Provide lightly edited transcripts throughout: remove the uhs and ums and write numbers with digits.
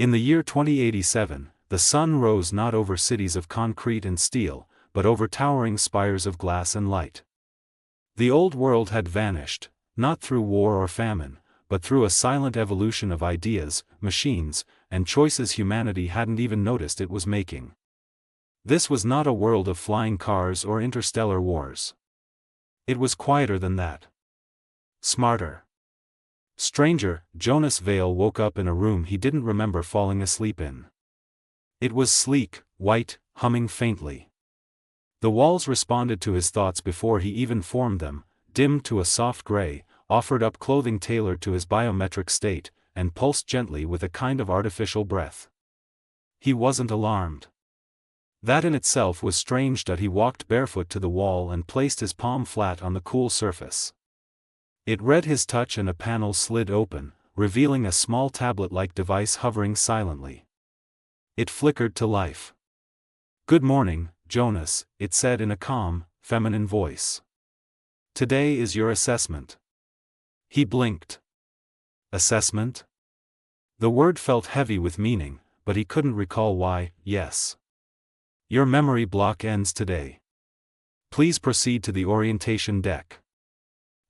In the year 2087, the sun rose not over cities of concrete and steel, but over towering spires of glass and light. The old world had vanished, not through war or famine, but through a silent evolution of ideas, machines, and choices humanity hadn't even noticed it was making. This was not a world of flying cars or interstellar wars. It was quieter than that. Smarter. Stranger, Jonas Vale woke up in a room he didn't remember falling asleep in. It was sleek, white, humming faintly. The walls responded to his thoughts before he even formed them, dimmed to a soft gray, offered up clothing tailored to his biometric state, and pulsed gently with a kind of artificial breath. He wasn't alarmed. That in itself was strange. He walked barefoot to the wall and placed his palm flat on the cool surface. It read his touch and a panel slid open, revealing a small tablet-like device hovering silently. It flickered to life. "Good morning, Jonas," it said in a calm, feminine voice. "Today is your assessment." He blinked. Assessment? The word felt heavy with meaning, but he couldn't recall why. Yes. Your memory block ends today. Please proceed to the orientation deck.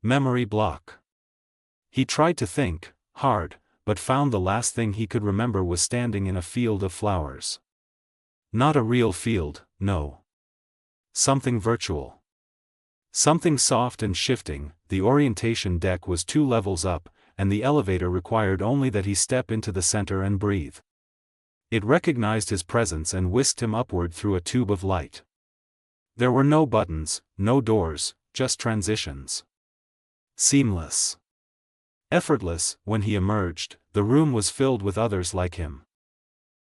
Memory block. He tried to think, hard, but found the last thing he could remember was standing in a field of flowers. Not a real field, no. Something virtual. Something soft and shifting. The orientation deck was 2 levels up, and the elevator required only that he step into the center and breathe. It recognized his presence and whisked him upward through a tube of light. There were no buttons, no doors, just transitions. Seamless. Effortless. When he emerged, the room was filled with others like him.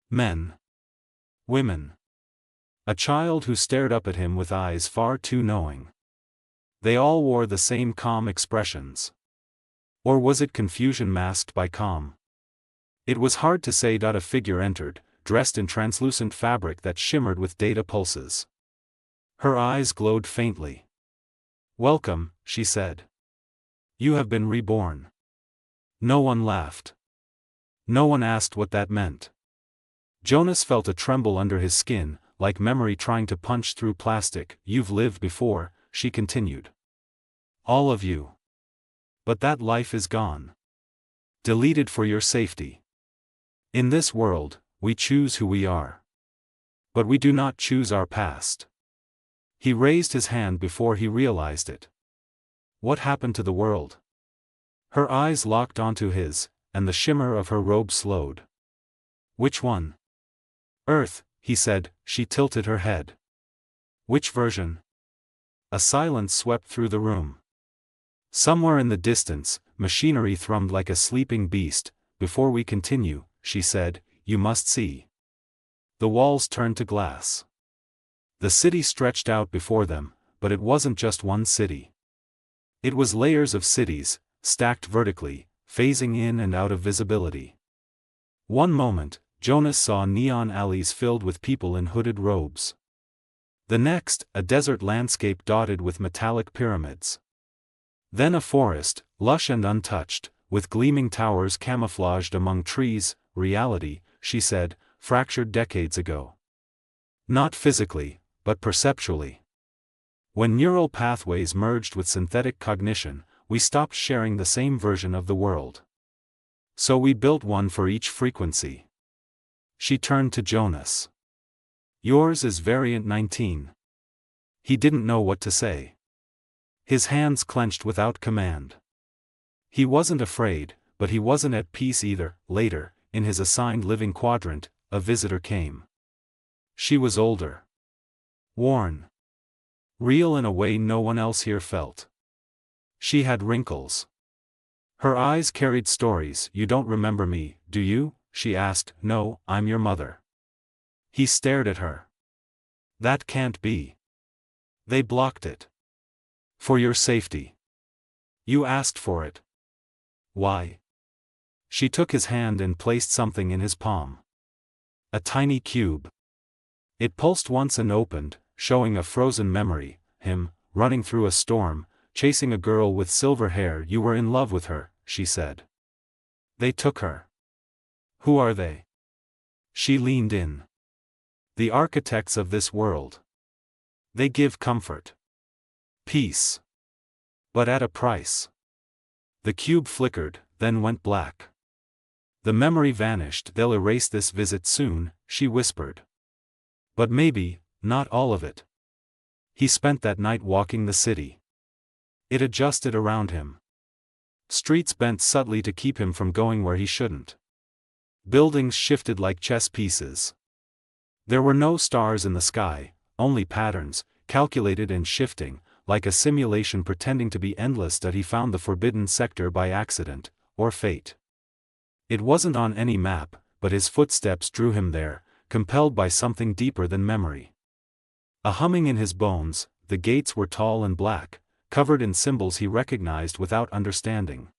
Men. Women. A child who stared up at him with eyes far too knowing. They all wore the same calm expressions. Or was it confusion masked by calm? It was hard to say. A figure entered, dressed in translucent fabric that shimmered with data pulses. Her eyes glowed faintly. "Welcome," she said. "You have been reborn." No one laughed. No one asked what that meant. Jonas felt a tremble under his skin, like memory trying to punch through plastic. "You've lived before," she continued. "All of you. But that life is gone. Deleted for your safety. In this world, we choose who we are. But we do not choose our past." He raised his hand before he realized it. What happened to the world? Her eyes locked onto his, and the shimmer of her robe slowed. "Which one?" "Earth," he said. She tilted her head. "Which version?" A silence swept through the room. Somewhere in the distance, machinery thrummed like a sleeping beast. "Before we continue," she said, "you must see." The walls turned to glass. The city stretched out before them, but it wasn't just one city. It was layers of cities, stacked vertically, phasing in and out of visibility. One moment, Jonas saw neon alleys filled with people in hooded robes. The next, a desert landscape dotted with metallic pyramids. Then a forest, lush and untouched, with gleaming towers camouflaged among trees. Reality, she said, fractured decades ago. Not physically, but perceptually. When neural pathways merged with synthetic cognition, we stopped sharing the same version of the world. So we built one for each frequency. She turned to Jonas. "Yours is variant 19. He didn't know what to say. His hands clenched without command. He wasn't afraid, but he wasn't at peace either. Later, in his assigned living quadrant, a visitor came. She was older. Worn. Real in a way no one else here felt. She had wrinkles. Her eyes carried stories. "You don't remember me, do you?" she asked. "No, I'm your mother." He stared at her. "That can't be." They blocked it. "For your safety. You asked for it." "Why?" She took his hand and placed something in his palm. A tiny cube. It pulsed once and opened, showing a frozen memory, him, running through a storm, chasing a girl with silver hair. "You were in love with her," she said. "They took her." "Who are they?" She leaned in. The architects of this world. They give comfort. Peace. But at a price. The cube flickered, then went black. The memory vanished. They'll erase this visit soon, she whispered. But maybe, not all of it. He spent that night walking the city. It adjusted around him. Streets bent subtly to keep him from going where he shouldn't. Buildings shifted like chess pieces. There were no stars in the sky, only patterns, calculated and shifting, like a simulation pretending to be endless. That he found the forbidden sector by accident, or fate. It wasn't on any map, but his footsteps drew him there, compelled by something deeper than memory. A humming in his bones. The gates were tall and black, covered in symbols he recognized without understanding.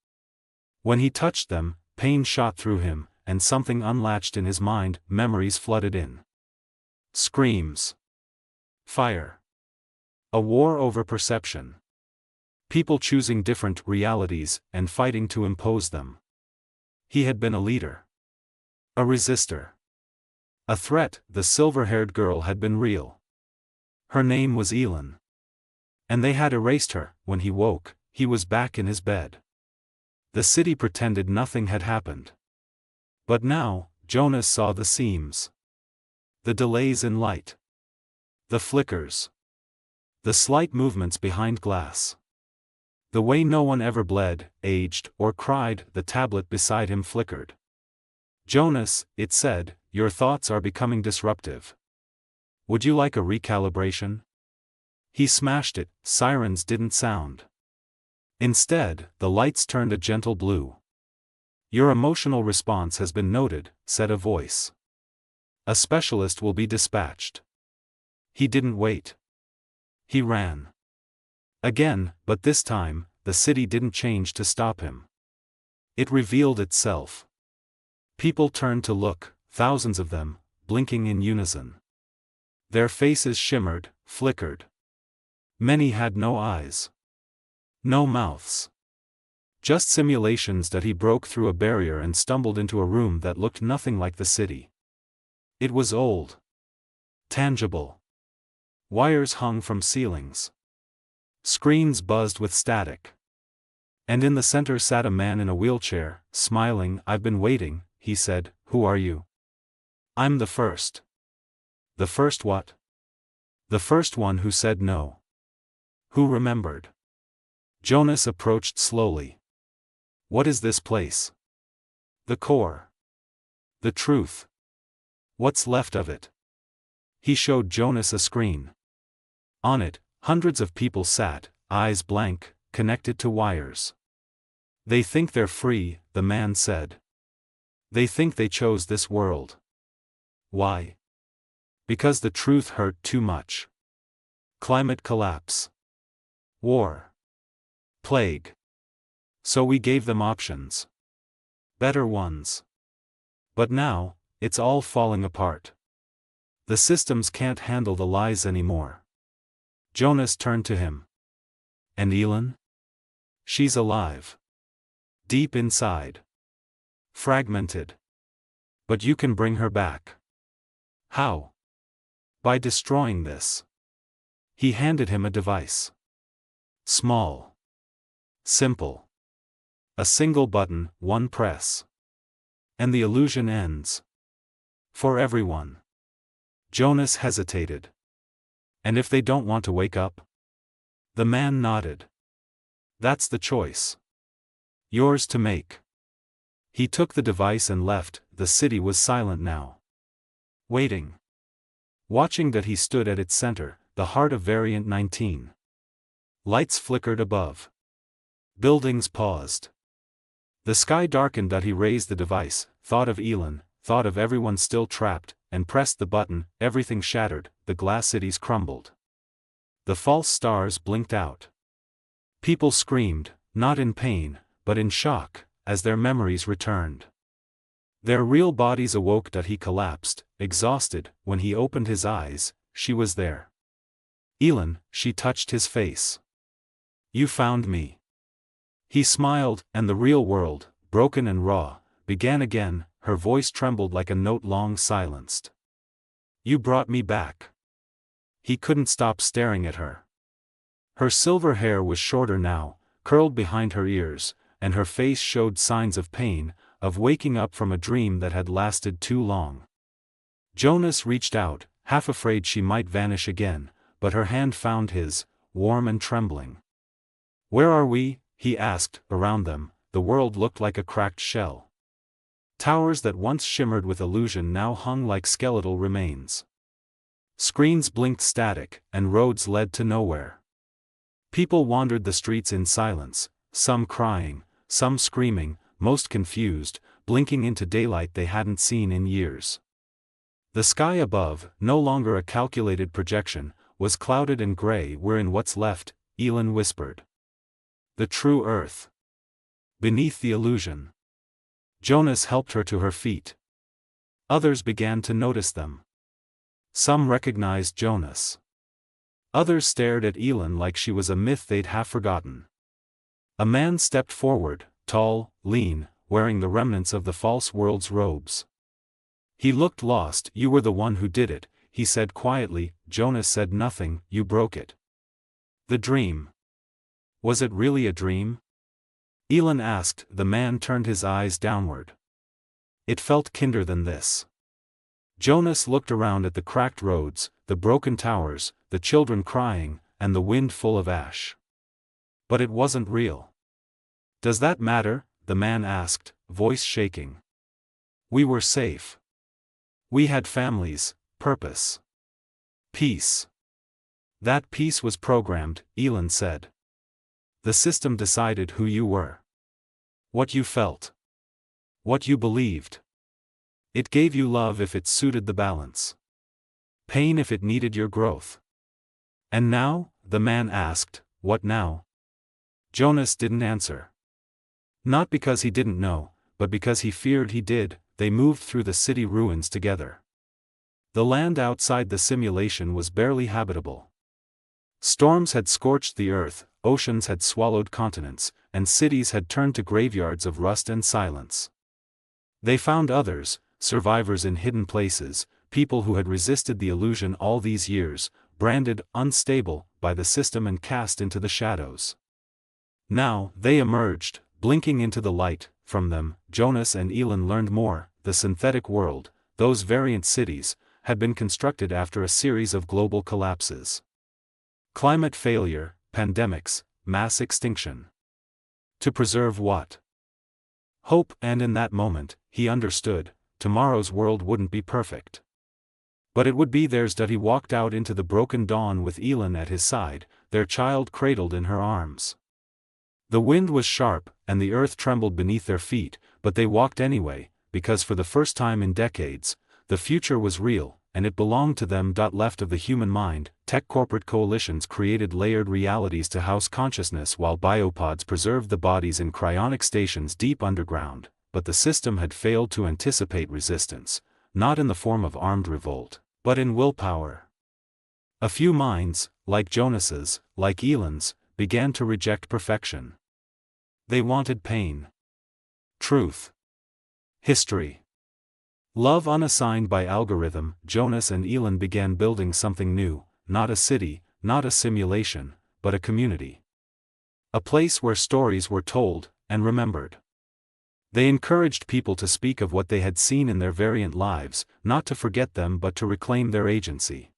When he touched them, pain shot through him, and something unlatched in his mind. Memories flooded in. Screams. Fire. A war over perception. People choosing different realities and fighting to impose them. He had been a leader. A resistor. A threat. The silver-haired girl had been real. Her name was Elin. And they had erased her. When he woke, he was back in his bed. The city pretended nothing had happened. But now, Jonas saw the seams. The delays in light. The flickers. The slight movements behind glass. The way no one ever bled, aged, or cried. The tablet beside him flickered. Jonas, it said, your thoughts are becoming disruptive. Would you like a recalibration? He smashed it. Sirens didn't sound. Instead, the lights turned a gentle blue. Your emotional response has been noted, said a voice. A specialist will be dispatched. He didn't wait. He ran. Again, but this time, the city didn't change to stop him. It revealed itself. People turned to look, thousands of them, blinking in unison. Their faces shimmered, flickered. Many had no eyes. No mouths. Just simulations. That he broke through a barrier and stumbled into a room that looked nothing like the city. It was old. Tangible. Wires hung from ceilings. Screens buzzed with static. And in the center sat a man in a wheelchair, smiling. I've been waiting, he said. Who are you? I'm the first. The first what? The first one who said no. Who remembered? Jonas approached slowly. What is this place? The core. The truth. What's left of it? He showed Jonas a screen. On it, hundreds of people sat, eyes blank, connected to wires. They think they're free, the man said. They think they chose this world. Why? Because the truth hurt too much. Climate collapse. War. Plague. So we gave them options. Better ones. But now, it's all falling apart. The systems can't handle the lies anymore. Jonas turned to him. And Elin? She's alive. Deep inside. Fragmented. But you can bring her back. How? By destroying this. He handed him a device. Small. Simple. A single button, one press. And the illusion ends. For everyone. Jonas hesitated. And if they don't want to wake up? The man nodded. That's the choice. Yours to make. He took the device and left. The city was silent now. Waiting. Watching. That he stood at its center, the heart of Variant 19. Lights flickered above. Buildings paused. The sky darkened. That he raised the device, thought of Elin, thought of everyone still trapped, and pressed the button. Everything shattered. The glass cities crumbled. The false stars blinked out. People screamed, not in pain, but in shock, as their memories returned. Their real bodies awoke. That he collapsed, exhausted. When he opened his eyes, she was there. Elin, she touched his face. You found me. He smiled, and the real world, broken and raw, began again. her voice trembled like a note long silenced. "You brought me back." He couldn't stop staring at her. Her silver hair was shorter now, curled behind her ears, and her face showed signs of pain, of waking up from a dream that had lasted too long. Jonas reached out, half afraid she might vanish again, but her hand found his, warm and trembling. "Where are we?" he asked. Around them, the world looked like a cracked shell. Towers that once shimmered with illusion now hung like skeletal remains. Screens blinked static, and roads led to nowhere. People wandered the streets in silence, some crying, some screaming, most confused, blinking into daylight they hadn't seen in years. The sky above, no longer a calculated projection, was clouded and gray. "We're in what's left," Elin whispered. "The true Earth. Beneath the illusion." Jonas helped her to her feet. Others began to notice them. Some recognized Jonas. Others stared at Elin like she was a myth they'd half forgotten. A man stepped forward, tall, lean, wearing the remnants of the false world's robes. He looked lost. "You were the one who did it," he said quietly. Jonas said nothing. "You broke it." "The dream. Was it really a dream?" Elin asked. The man turned his eyes downward. "It felt kinder than this." Jonas looked around at the cracked roads, the broken towers, the children crying, and the wind full of ash. "But it wasn't real." "Does that matter?" the man asked, voice shaking. "We were safe. We had families, purpose. Peace." "That peace was programmed," Elin said. "The system decided who you were. What you felt. What you believed. It gave you love if it suited the balance. Pain if it needed your growth." "And now?" the man asked. "What now?" Jonas didn't answer. Not because he didn't know, but because he feared he did. They moved through the city ruins together. The land outside the simulation was barely habitable. Storms had scorched the earth, oceans had swallowed continents, and cities had turned to graveyards of rust and silence. They found others, survivors in hidden places, people who had resisted the illusion all these years, branded unstable by the system and cast into the shadows. Now, they emerged, blinking into the light. From them, Jonas and Elin learned more. The synthetic world, those variant cities, had been constructed after a series of global collapses. Climate failure, pandemics, mass extinction. To preserve what? Hope. And in that moment, he understood, tomorrow's world wouldn't be perfect. But it would be theirs. He walked out into the broken dawn with Elin at his side, their child cradled in her arms. The wind was sharp, and the earth trembled beneath their feet, but they walked anyway, because for the first time in decades, the future was real, and it belonged to them. Left of the human mind, tech corporate coalitions created layered realities to house consciousness while biopods preserved the bodies in cryonic stations deep underground, but the system had failed to anticipate resistance, not in the form of armed revolt, but in willpower. A few minds, like Jonas's, like Elin's, began to reject perfection. They wanted pain. Truth. History. Love unassigned by algorithm. Jonas and Elin began building something new, not a city, not a simulation, but a community. A place where stories were told, and remembered. They encouraged people to speak of what they had seen in their variant lives, not to forget them but to reclaim their agency.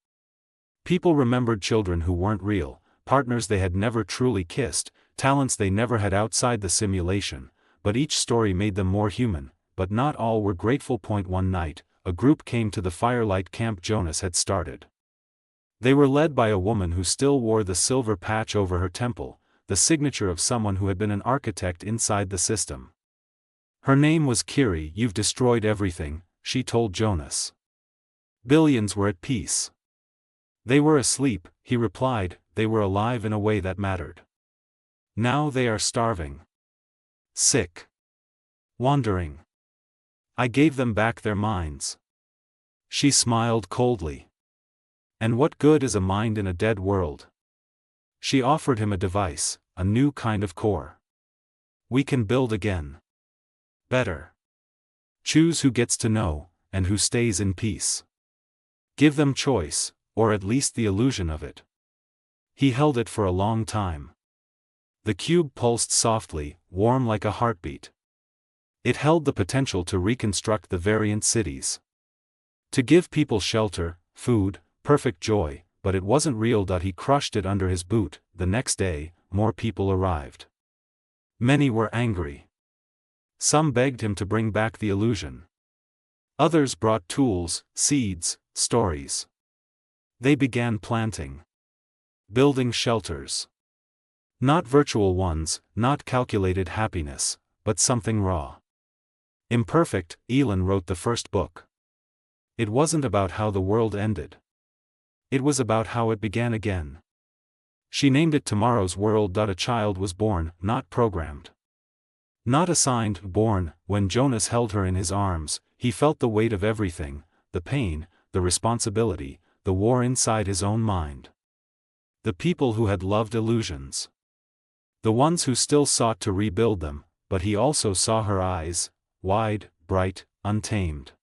People remembered children who weren't real, partners they had never truly kissed, talents they never had outside the simulation, but each story made them more human. But not all were grateful. One night, a group came to the firelight camp Jonas had started. They were led by a woman who still wore the silver patch over her temple, the signature of someone who had been an architect inside the system. Her name was Kiri. "You've destroyed everything," she told Jonas. Billions were at peace. They were asleep, he replied. They were alive in a way that mattered. Now they are starving. Sick. Wandering. I gave them back their minds. She smiled coldly. And what good is a mind in a dead world? She offered him a device, a new kind of core. We can build again. Better. Choose who gets to know, and who stays in peace. Give them choice, or at least the illusion of it. He held it for a long time. The cube pulsed softly, warm like a heartbeat. It held the potential to reconstruct the variant cities. To give people shelter, food, perfect joy, but it wasn't real. He crushed it under his boot. The next day, more people arrived. Many were angry. Some begged him to bring back the illusion. Others brought tools, seeds, stories. They began planting. Building shelters. Not virtual ones, not calculated happiness, but something raw. Imperfect, Elin wrote the first book. It wasn't about how the world ended. It was about how it began again. She named it Tomorrow's World. A child was born, not programmed. Not assigned, born. When Jonas held her in his arms, he felt the weight of everything, the pain, the responsibility, the war inside his own mind. The people who had loved illusions. The ones who still sought to rebuild them, but he also saw her eyes, wide, bright, untamed.